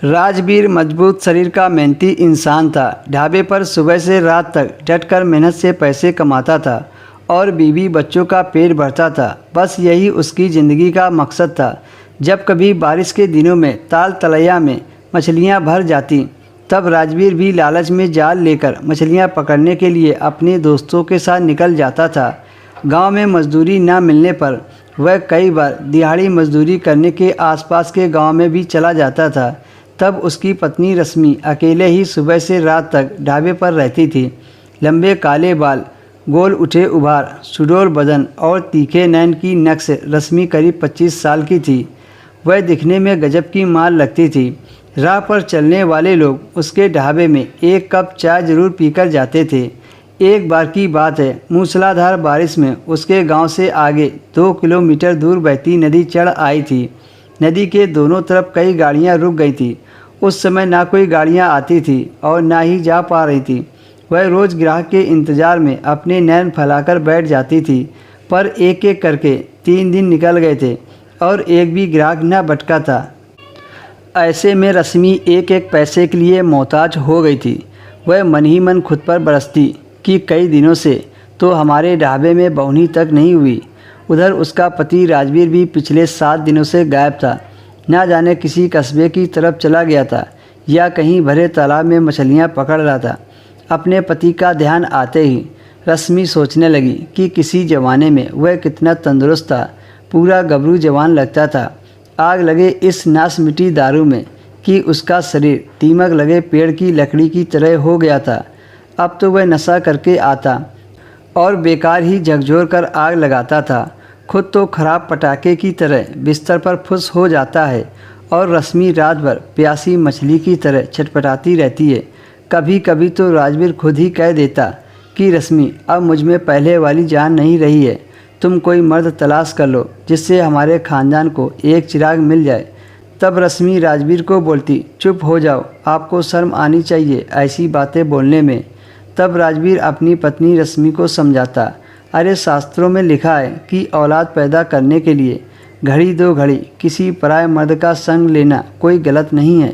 राजवीर मजबूत शरीर का मेहनती इंसान था। ढाबे पर सुबह से रात तक डटकर मेहनत से पैसे कमाता था और बीवी बच्चों का पेट भरता था। बस यही उसकी ज़िंदगी का मकसद था। जब कभी बारिश के दिनों में ताल तलैया में मछलियां भर जाती, तब राजवीर भी लालच में जाल लेकर मछलियां पकड़ने के लिए अपने दोस्तों के साथ निकल जाता था। गांव में मजदूरी न मिलने पर वह कई बार दिहाड़ी मजदूरी करने के आसपास के गांव में भी चला जाता था। तब उसकी पत्नी रश्मि अकेले ही सुबह से रात तक ढाबे पर रहती थी। लंबे काले बाल, गोल उठे उभार, सुडौल बदन और तीखे नैन की नक्श रश्मि करीब 25 साल की थी। वह दिखने में गजब की माल लगती थी। राह पर चलने वाले लोग उसके ढाबे में एक कप चाय जरूर पीकर जाते थे। एक बार की बात है, मूसलाधार बारिश में उसके गांव से आगे 2 किलोमीटर दूर बहती नदी चढ़ आई थी। नदी के दोनों तरफ कई गाड़ियां रुक गई थी। उस समय ना कोई गाड़ियां आती थी और ना ही जा पा रही थी। वह रोज़ ग्राहक के इंतज़ार में अपने नैन फैलाकर बैठ जाती थी, पर एक एक करके 3 दिन निकल गए थे और एक भी ग्राहक न भटका था। ऐसे में रश्मि एक एक पैसे के लिए मोहताज हो गई थी। वह मन ही मन खुद पर बरसती कि कई दिनों से तो हमारे ढाबे में बहुनी तक नहीं हुई। उधर उसका पति राजवीर भी पिछले 7 दिनों से गायब था। ना जाने किसी कस्बे की तरफ चला गया था या कहीं भरे तालाब में मछलियां पकड़ रहा था। अपने पति का ध्यान आते ही रश्मि सोचने लगी कि किसी ज़माने में वह कितना तंदुरुस्त था, पूरा गबरू जवान लगता था। आग लगे इस नाश मिटी दारू में कि उसका शरीर दीमक लगे पेड़ की लकड़ी की तरह हो गया था। अब तो वह नशा करके आता और बेकार ही झकझोर कर आग लगाता था। खुद तो खराब पटाखे की तरह बिस्तर पर फुस हो जाता है और रश्मि रात भर प्यासी मछली की तरह छटपटाती रहती है। कभी कभी तो राजवीर खुद ही कह देता कि रश्मि, अब मुझ में पहले वाली जान नहीं रही है। तुम कोई मर्द तलाश कर लो जिससे हमारे ख़ानदान को एक चिराग मिल जाए। तब रश्मि राजवीर को बोलती, चुप हो जाओ, आपको शर्म आनी चाहिए ऐसी बातें बोलने में। तब राजवीर अपनी पत्नी रश्मि को समझाता, अरे शास्त्रों में लिखा है कि औलाद पैदा करने के लिए घड़ी दो घड़ी किसी पराये मर्द का संग लेना कोई गलत नहीं है।